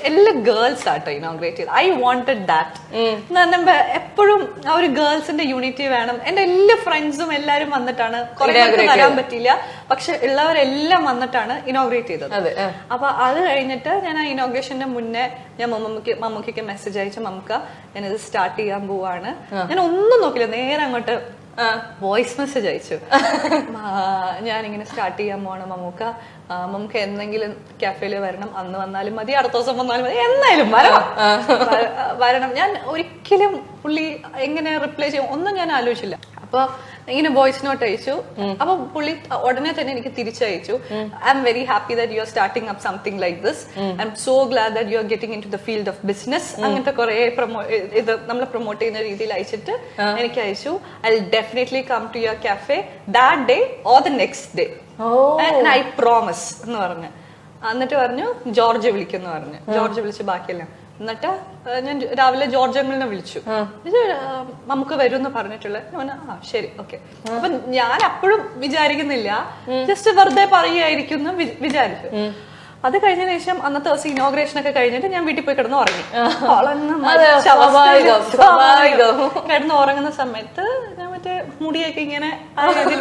എല്ലാ ഗേൾസ് ആട്ടോ ഇനോഗ്രേറ്റ് ചെയ്ത്. I wanted that. എപ്പോഴും ആ ഒരു ഗേൾസിന്റെ യൂണിറ്റി വേണം. എന്റെ എല്ലാ ഫ്രണ്ട്സും എല്ലാരും വന്നിട്ടാണ്, കുറെ വരാൻ പറ്റിയില്ല, പക്ഷെ ഉള്ളവരെല്ലാം വന്നിട്ടാണ് ഇനോഗ്രേറ്റ് ചെയ്തത്. അപ്പൊ അത് കഴിഞ്ഞിട്ട് ഞാൻ ആ ഇനോഗ്രേഷന്റെ മുന്നേ ഞാൻ മമ്മൂക്കിക്ക് മെസ്സേജ് അയച്ചു, മമ്മൂക്ക ഞാനിത് സ്റ്റാർട്ട് ചെയ്യാൻ പോവാണ്. ഞാൻ ഒന്നും നോക്കില്ല, നേരെ അങ്ങോട്ട് വോയിസ് മെസ്സേജ് അയച്ചു, ഞാനിങ്ങനെ സ്റ്റാർട്ട് ചെയ്യാൻ പോവാണ് മമ്മൂക്ക, നമുക്ക് എന്തെങ്കിലും കാഫേയില് വരണം, അന്ന് വന്നാലും മതി, അടുത്ത ദിവസം വന്നാലും മതി, എന്നായാലും വരണം. ഞാൻ ഒരിക്കലും പുള്ളി എങ്ങനെ റിപ്ലൈ ചെയ്യും ഒന്നും ഞാൻ ആലോചിച്ചില്ല. അപ്പൊ ഇങ്ങനെ വോയിസ് നോട്ട് അയച്ചു. അപ്പൊ പുള്ളി ഉടനെ തന്നെ എനിക്ക് തിരിച്ചയച്ചു, I am very happy that you are starting up something like this, I am so glad that you are getting in to the field of business. അങ്ങനത്തെ കുറെ ഇത് നമ്മൾ പ്രൊമോട്ട് ചെയ്യുന്ന രീതിയിൽ അയച്ചിട്ട് എനിക്ക് അയച്ചു, I will definitely come to your cafe that day or the next day, I promise എന്ന് പറഞ്ഞു. എന്നിട്ട് പറഞ്ഞു ജോർജ് വിളിക്കുന്നു പറഞ്ഞു. ജോർജ് വിളിച്ച് ബാക്കിയെല്ലാം. എന്നിട്ട് ഞാൻ രാവിലെ ജോർജ് അങ്കിളിനെ വിളിച്ചു, നമുക്ക് വരും എന്ന് പറഞ്ഞിട്ടുള്ള. ആ ശരി ഓക്കെ. അപ്പൊ ഞാൻ അപ്പോഴും വിചാരിക്കുന്നില്ല, ജസ്റ്റ് വെറുതെ പറയുകയായിരിക്കും എന്ന് വിചാരിച്ചു. അത് കഴിഞ്ഞതിന് ശേഷം അന്നത്തെ ദിവസം ഇനോഗ്രേഷൻ ഒക്കെ കഴിഞ്ഞിട്ട് ഞാൻ വീട്ടിൽ പോയി കിടന്ന് ഉറങ്ങി. കിടന്ന് ഉറങ്ങുന്ന സമയത്ത് ഞാൻ മറ്റേ മുടിയൊക്കെ ഇങ്ങനെ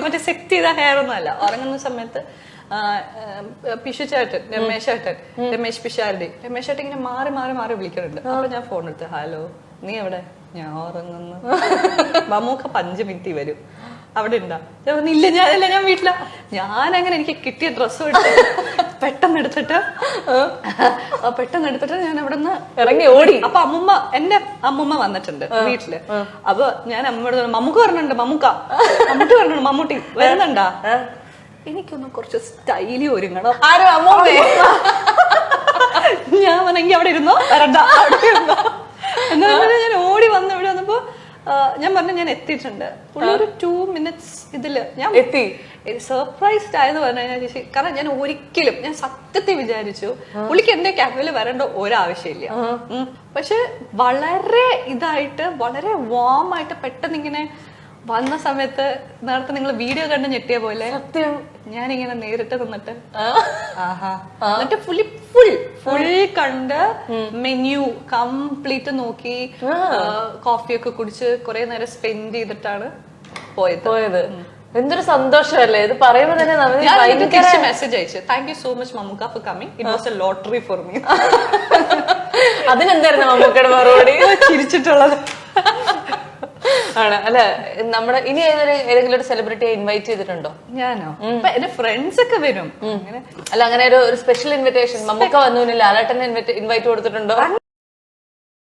മറ്റേ സെറ്റ് ചെയ്ത ഹെയർ ഒന്നും അല്ല, ഉറങ്ങുന്ന സമയത്ത് പിഷു ചേട്ടൻ, രമേശ് പിഷാരടി, രമേശ് ചേട്ടൻ ഇങ്ങനെ മാറി മാറി മാറി വിളിക്കുന്നുണ്ട്. അപ്പൊ ഞാൻ ഫോൺ എടുത്ത്, ഹലോ നീ എവിടെ? ഞാൻ ഉറങ്ങുന്നു. മമ്മൂക്ക 5 മിനിറ്റ് വരും, അവിടെ ഉണ്ടാ? ഇല്ല ഞാൻ വീട്ടില. ഞാനങ്ങനെ എനിക്ക് കിട്ടിയ ഡ്രസ്സും എടുത്ത് പെട്ടെന്ന് എടുത്തിട്ട് ഞാൻ അവിടെ നിന്ന് ഇറങ്ങി ഓടി. അപ്പൊ എന്റെ അമ്മുമ്മ വന്നിട്ടുണ്ട് വീട്ടില്. അപ്പൊ ഞാൻ അമ്മയോട് മമ്മൂക്ക പറഞ്ഞിട്ടുണ്ട്, മമ്മൂട്ടി പറഞ്ഞിട്ടുണ്ട്, മമ്മൂട്ടി വരുന്നുണ്ടാ? എനിക്കൊന്ന് കുറച്ച് സ്റ്റൈലി ഒരുങ്ങണം. ഞാൻ വന്നെങ്കിൽ അവിടെ ഇരുന്നോ, വരണ്ട അവിടെ ഇരുന്നോ എന്ന് പറഞ്ഞാൽ ഞാൻ ഓടി വന്ന് ഇവിടെ വന്നപ്പോ ഞാൻ പറഞ്ഞു ഞാൻ എത്തിയിട്ടുണ്ട്. പുള്ളി ഒരു 2 മിനിറ്റ്സ് ഇതില് ഞാൻ എത്തി. സർപ്രൈസ്ഡ് ആയെന്ന് പറഞ്ഞു കഴിഞ്ഞാൽ ചേച്ചി, കാരണം ഞാൻ സത്യത്തിൽ വിചാരിച്ചു പുള്ളിക്ക് എന്റെ കാഫേയിൽ വരേണ്ട ഒരാവശ്യമില്ല. പക്ഷെ വളരെ ഇതായിട്ട്, വളരെ വാം ആയിട്ട് പെട്ടെന്ന് ഇങ്ങനെ വന്ന സമയത്ത്, നേരത്തെ നിങ്ങൾ വീഡിയോ കണ്ട് ഞെട്ടിയ പോലെ സത്യം ഞാനിങ്ങനെ നേരിട്ട് നിന്നിട്ട് എന്നിട്ട് ഫുൾ കണ്ട് മെനു കംപ്ലീറ്റ് നോക്കി, കോഫിയൊക്കെ കുടിച്ച് കുറെ നേരം സ്പെൻഡ് ചെയ്തിട്ടാണ് പോയത്. എന്തൊരു സന്തോഷമല്ലേ ഇത് പറയുമ്പോ തന്നെ. മെസ്സേജ് അയച്ചു, thank you so much Mammukka for coming, it was a lottery for me. അതിനെന്തായിരുന്നു മമ്മൂക്കയുടെ മറുപടി? ചിരിച്ചിട്ടുള്ളത് ആണ് അല്ലെ. നമ്മുടെ ഇനി ഏതെങ്കിലും ഒരു സെലിബ്രിറ്റിയെ ഇൻവൈറ്റ് ചെയ്തിട്ടുണ്ടോ? ഞാനോ? എന്റെ ഫ്രണ്ട്സ് ഒക്കെ വരും. അല്ല, അങ്ങനെ ഒരു സ്പെഷ്യൽ ഇൻവിറ്റേഷൻ മമ്മൂക്ക വന്നു ലാലേട്ടനെ ഇൻവൈറ്റ് കൊടുത്തിട്ടുണ്ടോ?